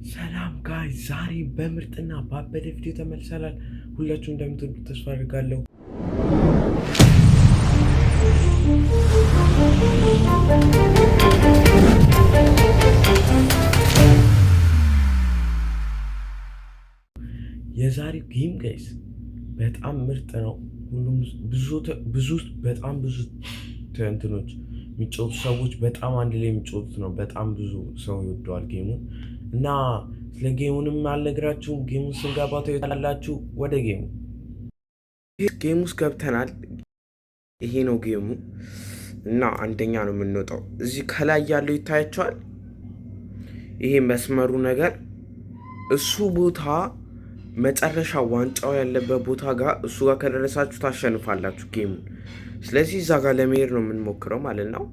ሰላም ጋይ ዛሬ በምርጥና ባበደ ቪዲዮ ተመልሰናል። ሁላችሁም እንደምትወዱት ተስፋ አድርጋለሁ። የዛሬው ጌም ጋይስ በጣም ምርጥ ነው። ሁሉም በጣም ብዙ እንትኖች የሚጫወቱ ሰዎች በጣም አንድ ላይ የሚጫወቱት ነው። በጣም ብዙ ሰው ይወደዋል ጌሙን እና ስለ ጌሙንም አልነግራችሁም። ጌሙን ስንገባ ታዩታላችሁ። ወደ ጌሙ ውስጥ ገብተናል። ይሄ ነው ጌሙ እና አንደኛ ነው የምንወጣው። እዚህ ከላይ ያለው ይታያቸዋል። ይሄ መስመሩ ነገር እሱ ቦታ መጨረሻ ዋንጫው ያለበት ቦታ ጋር እሱ ጋር ከደረሳችሁ ታሸንፋላችሁ ጌሙን። ስለዚህ እዛ ጋር ለመሄድ ነው የምንሞክረው ማለት ነው።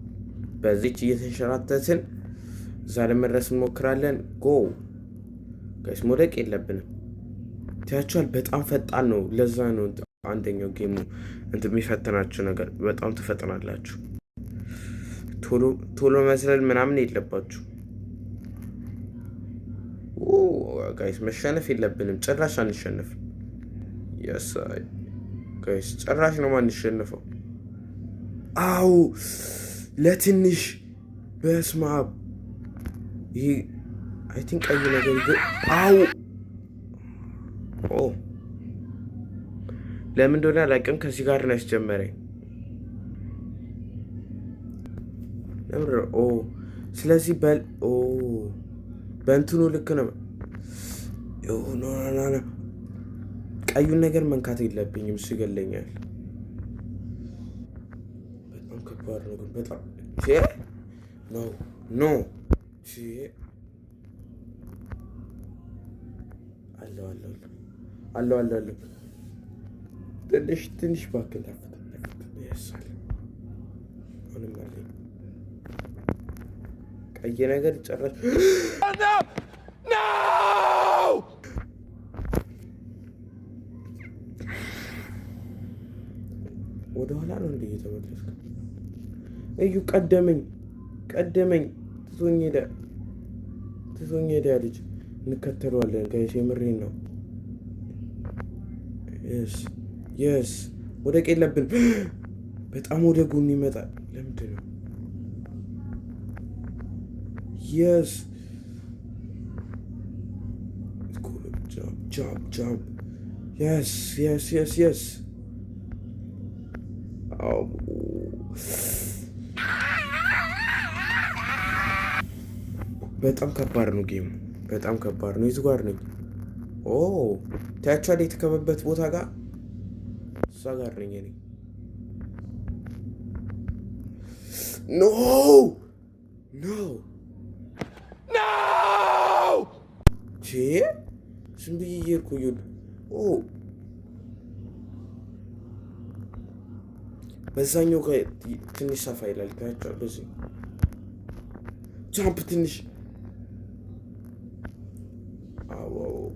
በዚች እየተንሸራተትን እዛ ለመድረስ እንሞክራለን። ጎ ጋይስ መውደቅ የለብንም። ታያችኋል። በጣም ፈጣን ነው። ለዛ ነው አንደኛው ጌሙ የሚፈትናችሁ ነገር። በጣም ትፈጥናላችሁ። ቶሎ መዝለል ምናምን የለባችሁ ጋይስ። መሸነፍ የለብንም ጭራሽ። አንሸነፍም ጋይስ፣ ጭራሽ ነው ማንሸነፈው። አው ለትንሽ በስመ አብ። ይሄ አይ ቲንክ ቀይ ነገር ይገ አው ለምን እንደሆነ አላውቅም። ከዚህ ጋር ነው ያስጀመረኝ። ስለዚህ በእንትኑ ልክ ነው። ቀዩን ነገር መንካት የለብኝም፣ እሱ ይገለኛል። በጣም ከባድ ነው ግን በጣም ኖ አለው ትንሽ ባክል ያሳል። አሁንም አለኝ ቀይ ነገር ጨረስ። ወደኋላ ነው እንደ እየተመለስኩ እዩ። ቀደመኝ ትቶኝ ሄደ ልጅ። እንከተለዋለን ጋይስ፣ የምሬን ነው። የስ ወደቅ የለብን። በጣም ወደ ጎን ይመጣል። ለምንድን ነው? የስ ጃምፕ የስ በጣም ከባድ ነው ጌሙ፣ በጣም ከባድ ነው። የቱ ጋር ነኝ? ታያችኋል። የተከበበት ቦታ ጋር እሷ ጋር ነኝ እኔ። ኖ ዝም ብዬ እየሄድኩ በዛኛው ትንሽ ሰፋ ይላል። ታያችኋል። በዚህ ጃምፕ ትንሽ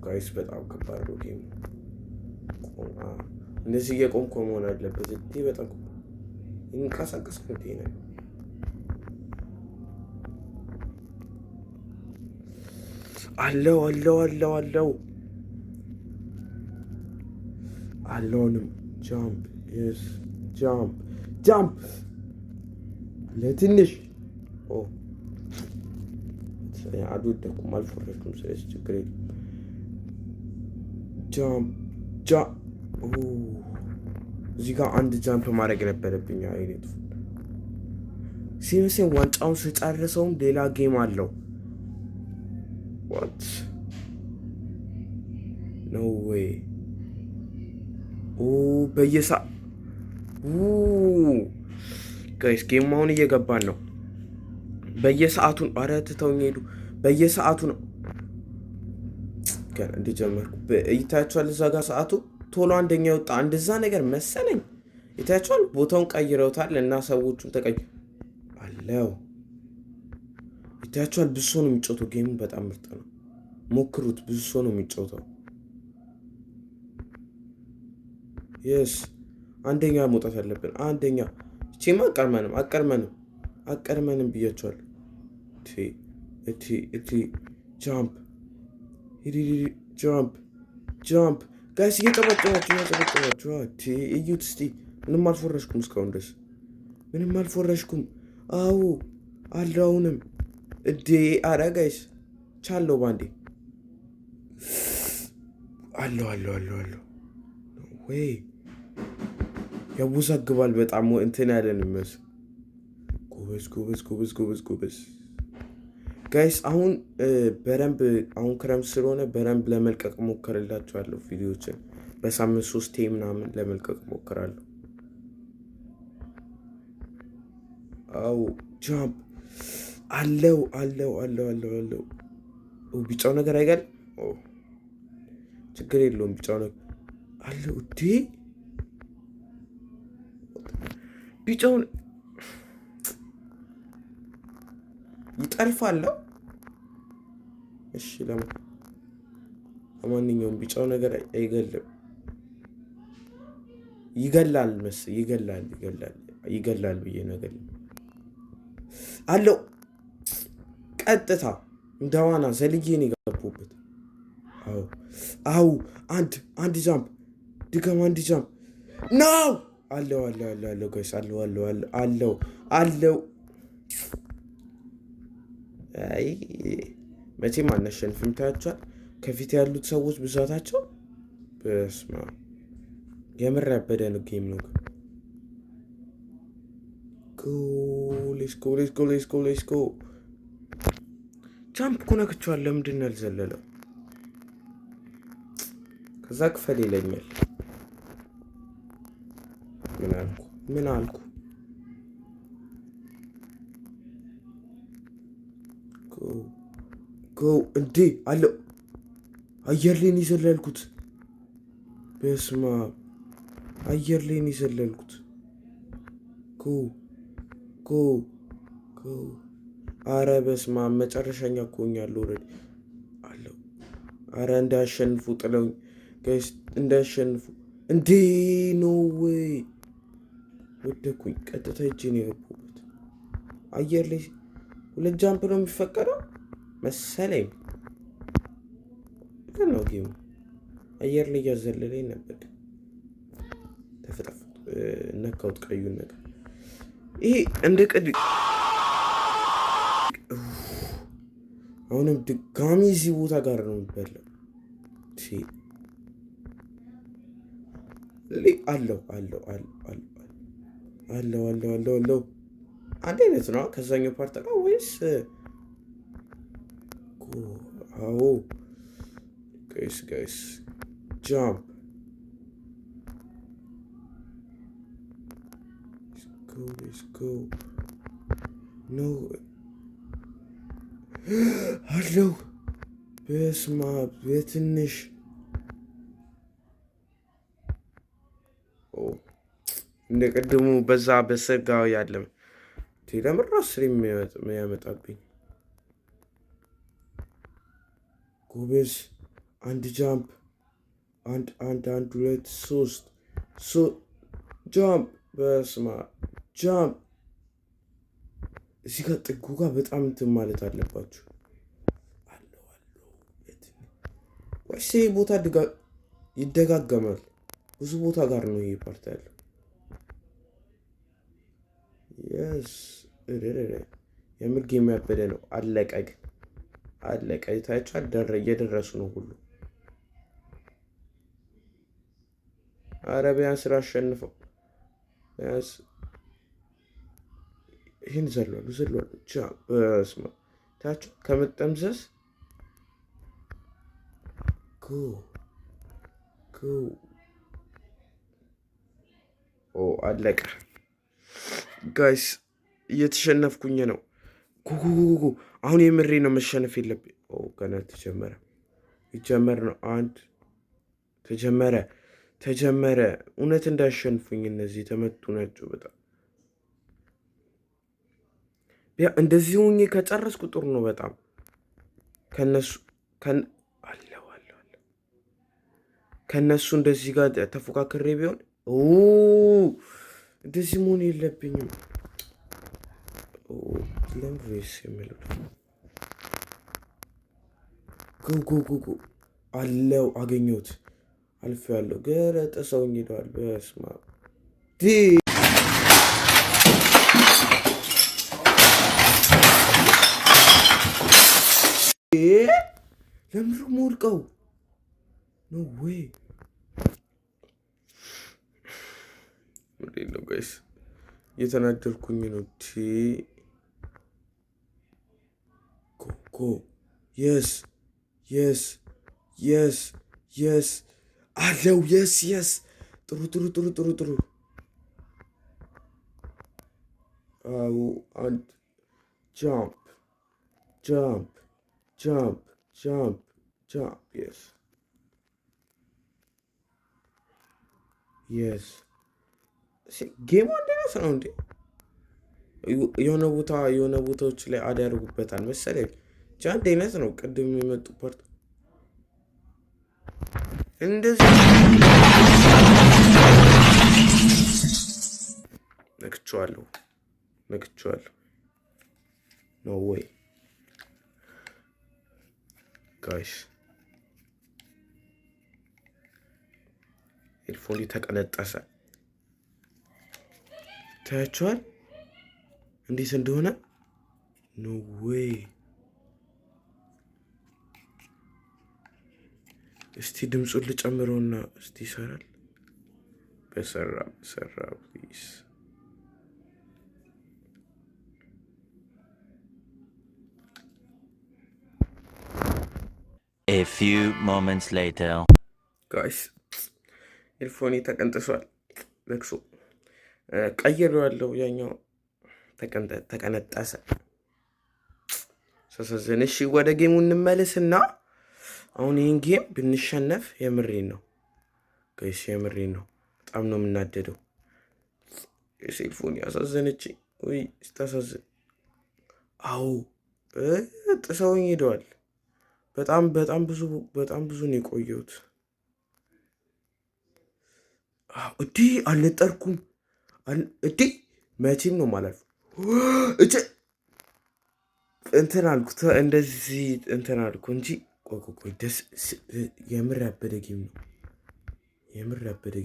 ጋይስ በጣም ከባድ ነው ጌሙ። እንደዚህ እየቆምኩ መሆን አለበት። በጣም ይንቀሳቀስ ነው። አለውንም ጃምፕ ለትንሽ አልወደኩም፣ አልፎረድኩም። ስለዚህ ችግር የለም። እዚህ ጋር አንድ ጃምፕ ማድረግ ነበረብኝ። አይነቱ ሲመስለኝ ዋንጫውን ስጨርሰውም ሌላ ጌም አለው። ዋት ኖ ዌይ ጋይስ ጌም አሁን እየገባን ነው። በየሰዓቱ ኧረ ትተውኝ ሄዱ። በየሰዓቱ ነው ገና እንደጀመርኩ ይታያችኋል። እዛ ጋር ሰዓቱ ቶሎ አንደኛ ወጣ። እንደዛ ነገር መሰለኝ። ይታያችኋል። ቦታውን ቀይረውታል እና ሰዎቹም አለው። ይታያችኋል። ብዙ ሰው ነው የሚጫወተው ጌሙ። በጣም ምርጥ ነው፣ ሞክሩት። ብዙ ሰው ነው የሚጫወተው። የስ አንደኛ መውጣት አለብን። አንደኛ እቺማ አቀርመንም ብያቸዋል። እቲ ጃምፕ ጃምፕ ጃምፕ። ጋይስ እየጨበጨባችሁ እዩት እስቲ። ምንም አልፎረሽኩም እስካሁን ድረስ ምንም አልፎረሽኩም። አዎ አለው አሁንም እዴ። አረ ጋይስ ቻለው ባንዴ አለው ወይ ያወዛግባል በጣም እንትን ያለን የሚመስል። ጎበዝ ጋይስ። አሁን በደንብ አሁን ክረምት ስለሆነ በደንብ ለመልቀቅ ሞክርላችኋለሁ ቪዲዮችን በሳምንት 3 ምናምን ለመልቀቅ ሞክራለሁ። አው ጃምፕ አለው ቢጫው ነገር አይጋል ችግር የለውም። ቢጫው ነገር አለው እዴ ቢጫውን ይጠልፋለሁ። እሺ ለማንኛውም ቢጫው ነገር አይገልም። ይገላል ብዬ ነገር አለው። ቀጥታ እንደዋና ዘልዬን የገቡበት። አው አንድ ጃምፕ ድገም። አንድ ጃምፕ ነው አለው ጋይስ አለው። አይ መቼም አናሸንፍም። ታያችኋል ከፊት ያሉት ሰዎች ብዛታቸው በስማ የምር ያበደ ነው ጌም ነው። ሌትስ ጎ ጃምፕ እኮ ነክቼዋለሁ። ለምንድን ነው ያልዘለለው? ከዛ ክፈል ይለኛል። ምን አልኩ? እንዴ አለው። አየር ላይ ነው የዘለልኩት። በስማ አየር ላይ ነው የዘለልኩት። አረ በስማ መጨረሻኛ እኮ ሆኛለሁ። ኦልሬዲ አለው። አረ እንዳያሸንፉ ጥለውኝ ጋይስ እንዳያሸንፉ። እንዴ ኖ ወይ ወደኩኝ። ቀጥታ እጄ ነው የገቡበት። አየር ላይ 2 ጃምፕ ነው የሚፈቀደው መሰለኝ። ግን ነው ጌሙ አየር ላይ እያዘለለኝ ነበር። ተፈጠፍ ነካውት ቀዩን ነገር። ይሄ እንደ አሁንም ድጋሚ እዚህ ቦታ ጋር ነው የሚበላው። አለው አንድ አይነት ነው ከዛኛው ፓርት ጋር ወይስ? አዎ ጋይስ ጃምፕ ሌትስ ጎ ኖ አለው። በስማ በትንሽ እንደ ቅድሙ በዛ በስጋው ያለም ለምራ ስሪ የሚያመጣብኝ። ጎበዝ አንድ ጃምፕ አንድ 2 3 ጃምፕ። በስማ ጃምፕ እዚህ ጋር ጥጉ ጋር በጣም እንትን ማለት አለባችሁ። አለው ወይስ ቦታ ይደጋገማል? ብዙ ቦታ ጋር ነው ይሄ ፓርት ያለው። የስ የምር ጌም ያበደ ነው። አለቀ ታያችኋል። እየደረሱ ነው ሁሉ። አረ ቢያንስ አሸንፈው ቢያንስ ይህን ዘሏሉ። በስመ አብ ታያችሁ ከመጠምዘዝ አለቀ ጋይስ። እየተሸነፍኩኝ ነው። አሁን የምሬ ነው። መሸነፍ የለብኝ። ገና ይጀመር ነው። ተጀመረ። እውነት እንዳያሸንፉኝ እነዚህ የተመቱ ናቸው በጣም። እንደዚህ ሆኜ ከጨረስኩ ጥሩ ነው በጣም። ከነሱ እንደዚህ ጋር ተፎካክሬ ቢሆን እንደዚህ መሆን የለብኝም። ለምሬስ የሚለው ጎ አለው አገኘሁት። አልፌያለሁ። ገረጠ ሰውኝ ሄደዋል። በስመ አብ ለምንድን ነው የምወድቀው? ኖ ዌይ ምንድን ነው ጋይስ? እየተናደርኩኝ ነው። ኮ የስ አለው። የስ ጥሩ አዎ አንድ ጃምፕ የስ ጌሙ አንድ አይነት ነው እንዴ? የሆነ ቦታዎች ላይ አድ ያደርጉበታል መሰለኝ። አንድ አይነት ነው። ቅድም የመጡ ፓርት እንደዚህ ነክቼዋለሁ። ኖ ዌይ ጋይስ ኤርፎን ተቀነጠሰ። ታያችኋል እንዴት እንደሆነ። ኖ ዌይ እስቲ ድምፁን ልጨምረውና እስቲ ይሰራል። በሰራ ፕሊዝ። A few moments later. ጋይስ ኤርፎኔ ተቀንጥሷል። ለቅሶ ቀይሬዋለሁ። ያኛው ተቀነጠሰ። ሳሳዘን። እሺ ወደ ጌሙ እንመለስና አሁን ይህን ጌም ብንሸነፍ የምሬን ነው ጋይስ፣ የምሬን ነው። በጣም ነው የምናደደው። ኤርፎኔ ያሳዘነች ወይ ስታሳዝን። አዎ ጥሰውኝ ሄደዋል። በጣም ብዙ ነው የቆየሁት። እንዲህ አልነጠርኩም። እንዲህ መቼም ነው ማለት እንትን አልኩ። እንደዚህ እንትን አልኩ እንጂ ቆይ ደስ የምር ያበደ ጌም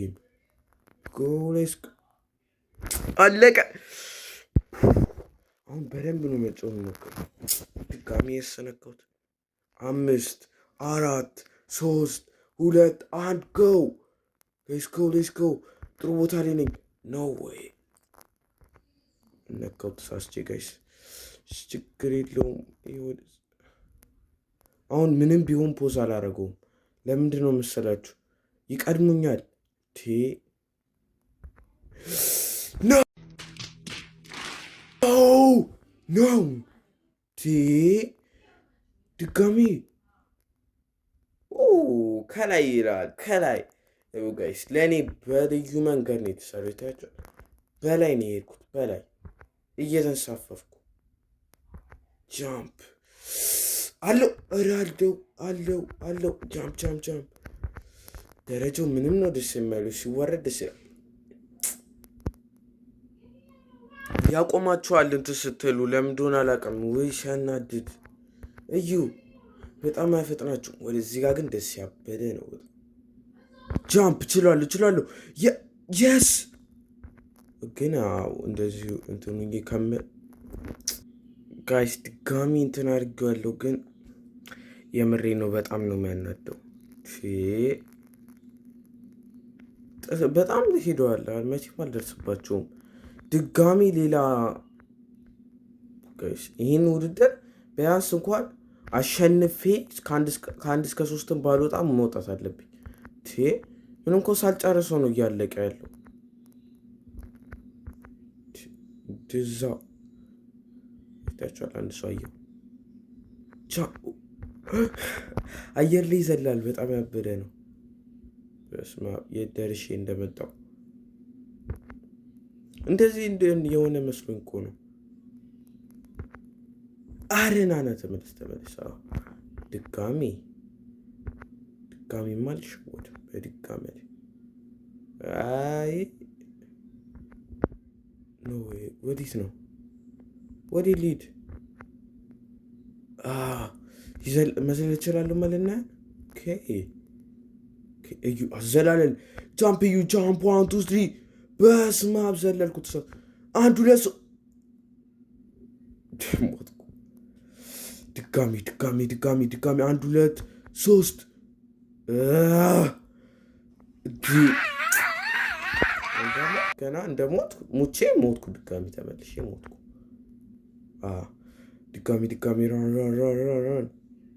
ነው። ጎሌስ አለቀ። አሁን በደንብ ነው መጫወት የምሞክረው። ድጋሚ የሰነካሁት 5 4 3 2 1 ጎ ሌትስ ጎ። ጥሩ ቦታ ላይ ነኝ። ኖ ዌይ ነካሁት ሳስቼ ጋይስ። ችግር የለውም። አሁን ምንም ቢሆን ፖዝ አላደረገውም። ለምንድን ነው መሰላችሁ? ይቀድሙኛል። ኖ ድጋሚ ከላይ ይላል። ከላይ ጋይስ ለእኔ በልዩ መንገድ ነው የተሰራው። የታያቸው በላይ ነው የሄድኩት። በላይ እየተንሳፈፍኩ ጃምፕ አለው። አለው ጃምፕ። ደረጃው ምንም ነው ደስ የማይሉ። ሲወረድ ደስ ይላል። ያቆማችኋል እንትን ስትሉ ለምን እንደሆነ አላውቅም። ወይ ሲያናድድ እዩ። በጣም አይፈጥናችሁም። ወደዚህ ጋር ግን ደስ ያበደ ነው። ጃምፕ ችላለሁ። የስ ግን እንደዚሁ እንትኑ ጋይስ ድጋሚ እንትን አድርጌዋለሁ። ግን የምሬ ነው። በጣም ነው የሚያናደው። በጣም ሄደዋል። መቼም አልደርስባቸውም። ድጋሚ ሌላ ጋይስ ይህን ውድድር ቢያንስ እንኳን አሸንፌ ከአንድ እስከ 3 ባልወጣ መውጣት አለብኝ። ምን እንኳ ሳልጨርሰው ነው እያለቀ ያለው። ድዛ ይታችኋል። አንድ ሰው አየው። አየር ላይ ይዘላል። በጣም ያበደ ነው። በስመ አብ የት ደርሼ እንደመጣው እንደዚህ የሆነ መስሎኝ እኮ ነው። አረናና ተመለስ። ድጋሚ ማልሽወድ በድጋሚ አይ ኖ ወዴት ነው? ወዴት ሊድ? መዝለል እችላለሁ ማለት ነው። እዩ አዘላለል ጃምፕ እዩ ጃምፕ 1 2 3 በስመ አብ ዘለልኩት። ሰው 1 2 ድጋሚ 1 2 3 ገና እንደ ሞትኩ ድጋሚ ተመልሼ ሞትኩ። ድጋሚ ራን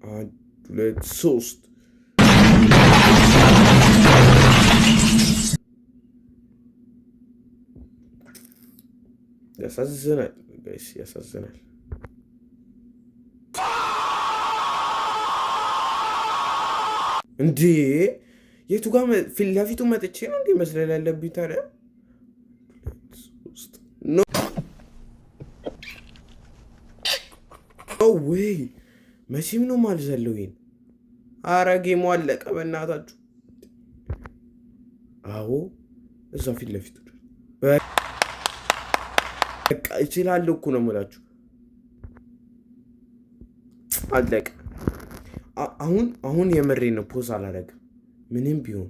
1 2 3 ያሳዝናል ጋይስ ያሳዝናል። እንዴ የቱ ጋር ፊት ለፊቱ መጥቼ ነው እንዴ መስለል ያለብኝ ታዲያ? ወይ መቼም ነው ማልዘለው ይሄን። ኧረ ጌሙ አለቀ በእናታችሁ። አዎ እዛ ፊት ለፊቱ በቃ እችላለሁ እኮ ነው የምላችሁ። አለቀ። አሁን የምሬን ነው። ፖዝ አላደርግም ምንም ቢሆን።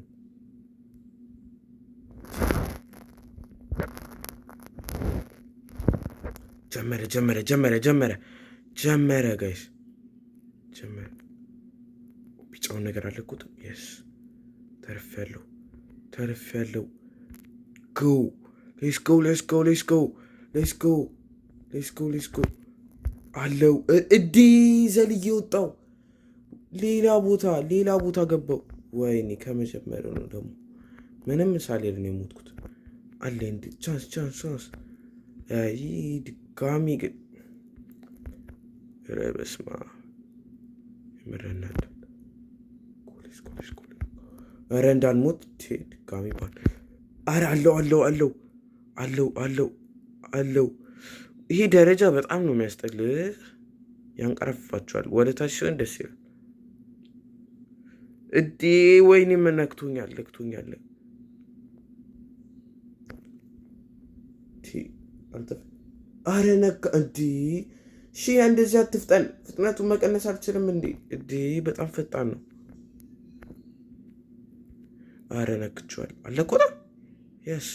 ጀመረ ጋይስ ጀመረ። ቢጫውን ነገር አለኩትም። የስ ተርፌያለሁ። ጎ ሌትስ ጎ አለው። እዲ ዘልዬ ወጣው። ሌላ ቦታ ገባው። ወይኔ ከመጀመሪያው ነው ደግሞ ምንም ምሳሌ ነው የሞትኩት። አለ እንዴ ቻንስ አይ ድጋሚ ግን ረበስማ ይመረናል። ኮሌስ ኧረ እንዳልሞት ድጋሚ ባል። ኧረ አለው። ይሄ ደረጃ በጣም ነው የሚያስጠልህ። ያንቀረፋቸዋል። ወደ ታች ሲሆን ደስ ይላል። እዴ ወይኔ ነክቶኛል። አረ ነካ እንዴ! እሺ እንደዚህ አትፍጠን። ፍጥነቱን መቀነስ አልችልም እንዴ? እዴ በጣም ፈጣን ነው። አረ ነክቼዋል። አለቆታ የስ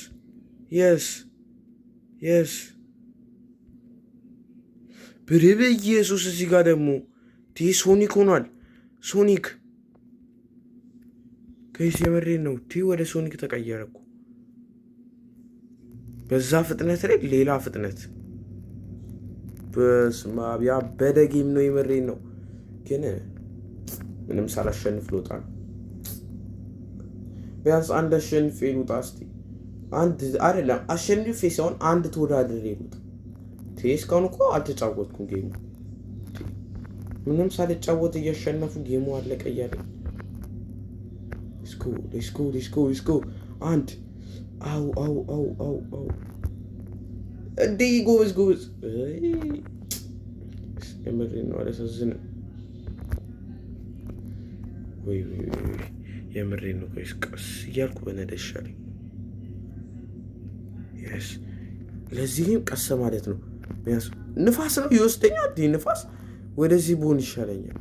ብርብ ኢየሱስ። እዚህ ጋር ደግሞ ሶኒክ ሆኗል። ሶኒክ ከይስ የመሬን ነው። ወደ ሶኒክ ተቀየረኩ። በዛ ፍጥነት ላይ ሌላ ፍጥነት። በስመ አብ ያበደ ጌም ነው። የመሬን ነው። ግን ምንም ሳላሸንፍ ልወጣ ነው። ቢያንስ አንድ አሸንፌ ልውጣ እስቲ። አንድ አይደለም አሸንፌ ሳይሆን አንድ ተወዳድሬ ልውጣ። እስካሁን እኮ አልተጫወትኩም ጌሙ። ምንም ሳልጫወት እያሸነፉ ጌሙ አለቀ እያለ ሌትስ ጎ አንድ አው እንዴ ጎበዝ የምሬን ነው። አላሳዝንም ወይ የምሬን ነው። ቀስ እያልኩ በነዳ ይሻለኝ። ለዚህም ቀስ ማለት ነው። ንፋስ ነው ይወስደኛል። ንፋስ ወደዚህ ብሆን ይሻለኛል።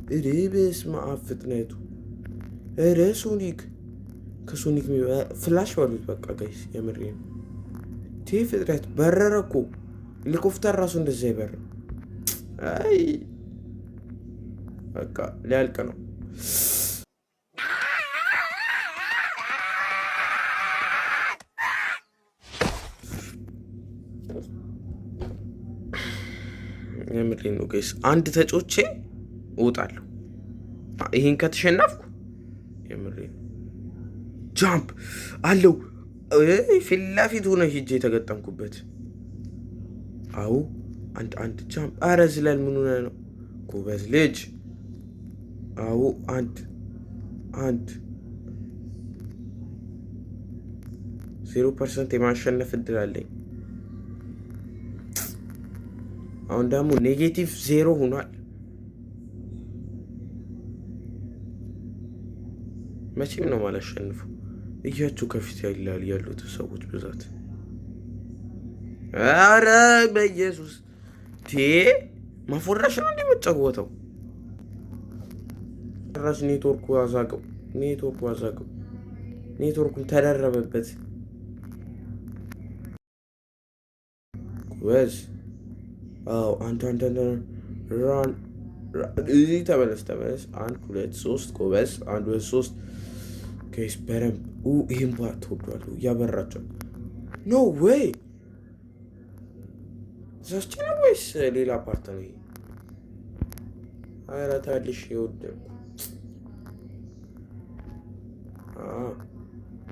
በስመ አብ ፍጥነቱ። ሶኒክ ከሶኒክ ፍላሽ ባሉት በቃ ጋይስ የምሬን ነው። ፍጥነት በረረ እኮ ሄሊኮፕተር ራሱ እንደዛ ይበረ። አይ በቃ ሊያልቅ ነው። የምሬን ነው ጋይስ። አንድ ተጮቼ እወጣለሁ። ይሄን ከተሸነፍኩ የምሬን ጃምፕ አለው። ፊት ለፊት ሆነ ሂጄ የተገጠምኩበት። አዎ አንድ ጃምፕ። አረ ዝለል ምን ሆነ ነው? ጎበዝ ልጅ። አዎ አንድ 0% የማሸነፍ እድል አለኝ። አሁን ደግሞ -0 ሆኗል። መቼም ነው ማላሸንፈው። እያችሁ ከፊት ያሉት ሰዎች ብዛት። አረ በኢየሱስ ማፎራሽ ነው እንደምትጫወተው። ጭራሽ ኔትወርኩ አዛገው ኔትወርኩን ተደረበበት ወዝ አንተ ራን እዚህ ተመለስ 1 2 3 ጎበዝ 1 2 3 ጋይስ በረም ይሄን ፓርት ተወዷል ያበራቸው ኖ ዌይ ዘስቲና ወይስ ሌላ ፓርት ነው አይራታልሽ ይወደቁ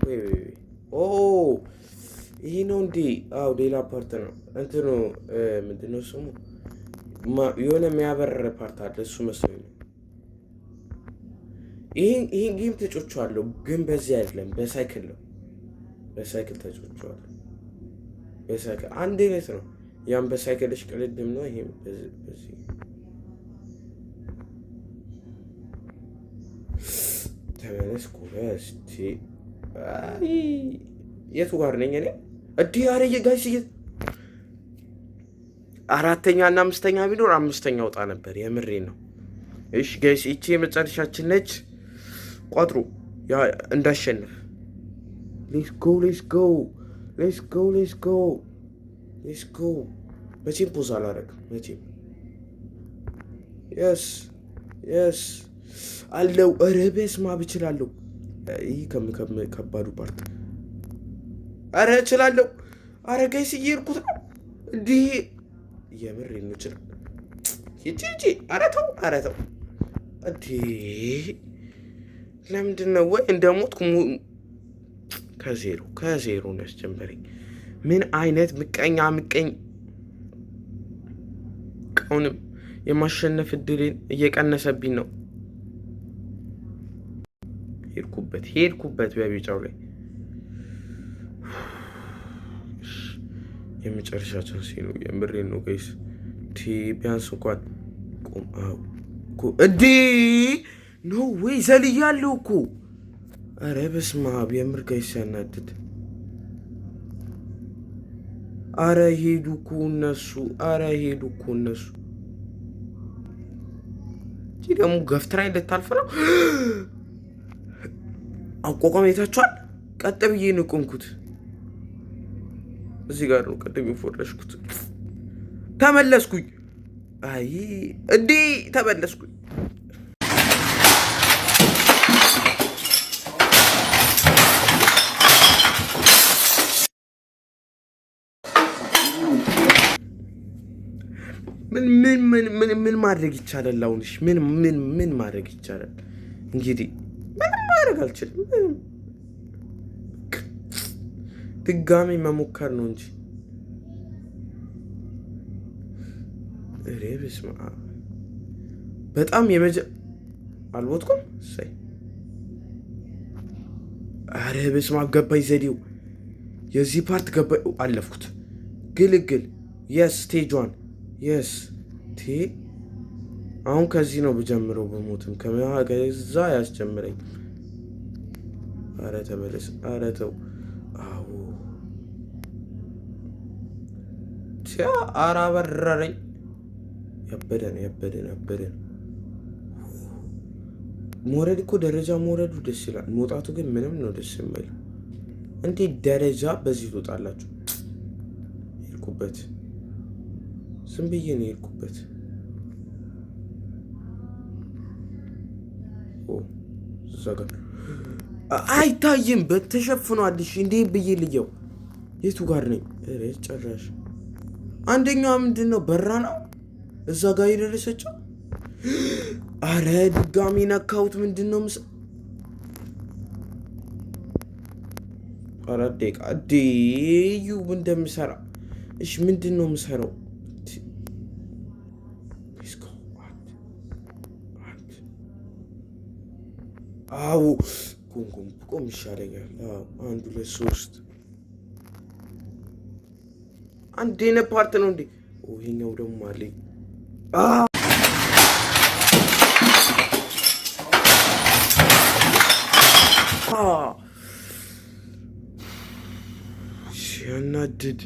ወይ ኦ ይሄ ነው እንዴ ሌላ ፓርት ነው እንትኑ ምንድነው ስሙ የሆነ የሚያበር ፓርት አለ እሱ መስሎኝ ይሄን ጌም ተጫውቻለሁ ግን በዚህ አይደለም በሳይክል ተጫውቻለሁ በሳይክል አንድ አይነት ነው ያም በሳይክልሽ ቅልድም ነው ይሄም በዚህ ተመለስ ኩበስቲ የቱ ጋር ነኝ እኔ እዲ አረየ ጋይስ አራተኛ እና አምስተኛ ቢኖር አምስተኛ ወጣ ነበር የምሬ ነው እሺ ጋይስ እቺ የመጨረሻችን ነች ቋጥሩ ያ እንዳሸንፍ let's go መቼም ፖዝ አላረግም መቼም yes አለው ረበስ ማብችላለሁ ይሄ ከባዱ ፓርት አረ እችላለሁ አረ ጋይስ እየሄድኩት ነው እንዴ የምሬ ነው ይችላል ይቺ አረ ተው እንዴ ለምንድን ነው ወይ እንደሞትኩ ከዜሮ ነው ያስጀመረኝ ምን አይነት ምቀኛ ቀውንም የማሸነፍ እድልን እየቀነሰብኝ ነው ሄድኩበት በቢጫው ላይ የመጨረሻ ቻንስ ነው የምሬን ነው ጋይስ ቢያንስ እንኳን እዲ ኖ ወይ ዘልያለሁ እኮ ኧረ በስመ አብ የምር ጋይስ ያናድድ ኧረ ሄዱ እኮ እነሱ እቺ ደግሞ ገፍትራኝ ልታልፍ ነው አቋቋም የታችኋል ቀጥ ብዬ ነው ቆምኩት እዚህ ጋር ነው ቀጥ ብዬ ፎረሽኩት ተመለስኩኝ ተመለስኩኝ ምን ማድረግ ይቻላል አሁንሽ ምን ማድረግ ይቻላል እንግዲህ ምንም ማድረግ አልችልም ድጋሚ መሞከር ነው እንጂ በስመ አብ በጣም አልወጥኩም ኧረ በስመ አብ ገባኝ ዘዴው የዚህ ፓርት ገባኝ አለፍኩት ግልግል ስቴጅ 1 አሁን ከዚህ ነው ብጀምረው በሞትም ከዛ ያስጀምረኝ ኧረ ተመለስ ኧረ ተው ኧረ አበረረኝ ያበደ ነው መውረድ እኮ ደረጃ መውረዱ ደስ ይላል መውጣቱ ግን ምንም ነው ደስ የማይለው እንዴት ደረጃ በዚህ ትወጣላችሁ ሄድኩበት ዝም ብዬ ነው ሄድኩበት እዛ ጋር አይታይም በተሸፍኗል እሺ እንዴ ብዬ ልየው የቱ ጋር ነኝ ጭራሽ አንደኛው ምንድነው በራ ነው እዛ ጋር የደረሰችው አረ ድጋሚ ነካውት ምንድነው አረ ደቂቃ ዩ እንደምሰራ እሺ ምንድነው የምሰራው ቆም ይሻለኛል 1 2 3 አንዴ ነው ፓርት ነው እንዴ ይሄኛው ደግሞ አለኝ ሲያናድድ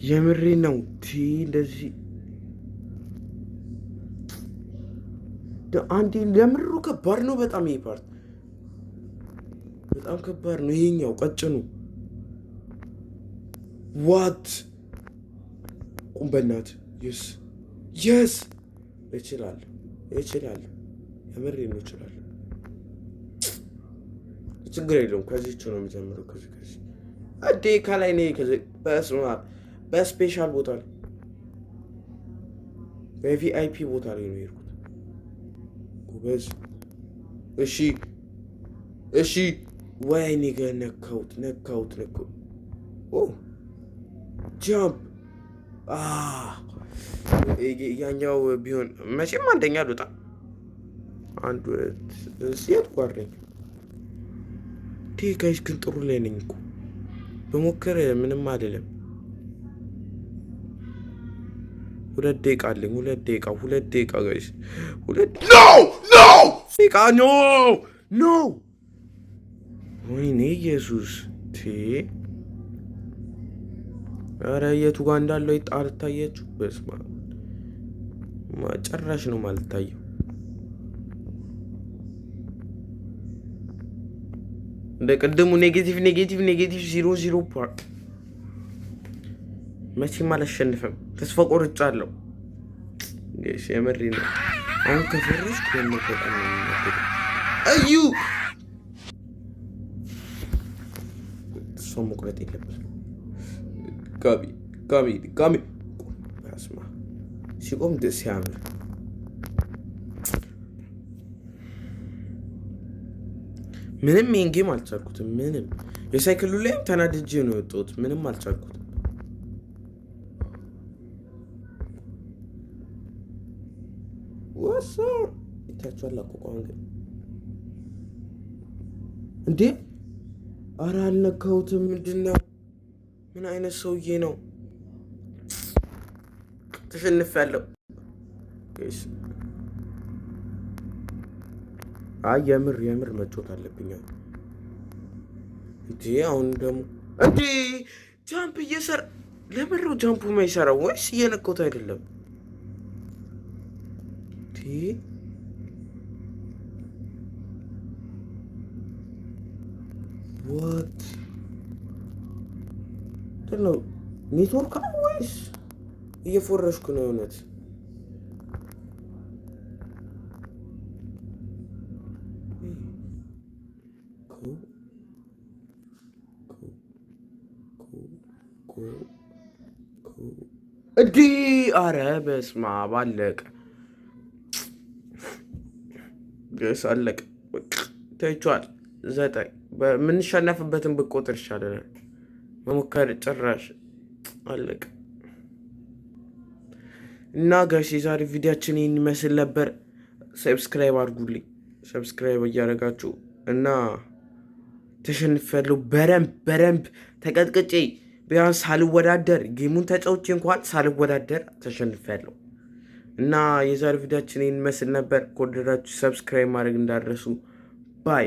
የምሬ ነው እንደዚህ አንዴ ለምሩ ከባድ ነው በጣም ይሄ ፓርት በጣም ከባድ ነው። ይሄኛው ቀጭኑ ዋት ቁም በእናትህ የስ እችላለሁ የምሬን ነው እችላለሁ። ችግር የለውም። ከዚህች ነው የሚጀምረው። ከዚህ አዴ ከላይ ነው ከዚህ በስፔሻል ቦታ ላይ በቪአይፒ ቦታ ላይ ነው የሄድኩት። ጎበዝ። እሺ ወይኔ ጋር ነካሁት። ጃምፕ ያኛው ቢሆን መቼም አንደኛ ልወጣ። አንድ ሴት ጓደኛ ጋይስ ግን ጥሩ ላይ ነኝ እኮ በሞከረ ምንም አይደለም። 2 ደቂቃ አለኝ። 2 ደቂቃ ጋይስ 2 ኖ ወይኔ ኢየሱስ ኧረ የቱ ጋር እንዳለው አልታያችሁ? በስመ አብ ጭራሽ ነው ማልታየው። እንደ ቅድሙ ኔጌቲቭ 0 ፓርት መቼም አላሸንፍም። ተስፋ ቆርጫለሁ። የምሬ ነው። አሁን ከፈረስኩ በመቆጣም ነው አዩ ተስፋ መቁረጥ የለብንም። ጋሚ በስመ አብ ሲቆም ደስ ያምር። ምንም ይሄን ጌም አልቻልኩትም። ምንም የሳይክሉ ላይም ተናድጄ ነው የወጣሁት። ምንም አልቻልኩትም። ወሳ ይታችኋል። አቋቋም ግን እንዴ! ኧረ አልነካሁትም። ምንድን ነው? ምን አይነት ሰውዬ ነው? ተሸንፌያለሁ። አይ የምር መጮት አለብኝ እንዴ! አሁን ደግሞ እንዴ ጃምፕ እየሰራ ለምን ነው ጃምፑ የማይሰራው? ወይስ እየነካሁት አይደለም? ዋት ነው ኔትወርክ ነው ወይስ እየፎረሽኩ ነው? እውነት እንዴ! ኧረ በስመ አብ አለቀ። አለቀ። ታይቷል። 9 በምንሸነፍበትን ብቆጥር ይሻለናል። መሞከር ጭራሽ አለቀ። እና ጋሽ የዛሬ ቪዲዮአችን ይህን ይመስል ነበር። ሰብስክራይብ አድርጉልኝ። ሰብስክራይብ እያደረጋችሁ እና ተሸንፌያለሁ። በደንብ ተቀጥቅጬ ቢያንስ ሳልወዳደር ጌሙን ተጫውቼ እንኳን ሳልወዳደር ተሸንፌያለሁ። እና የዛሬ ቪዲዮአችን ይህን ይመስል ነበር። ከወደዳችሁ ሰብስክራይብ ማድረግ እንዳትረሱ። ባይ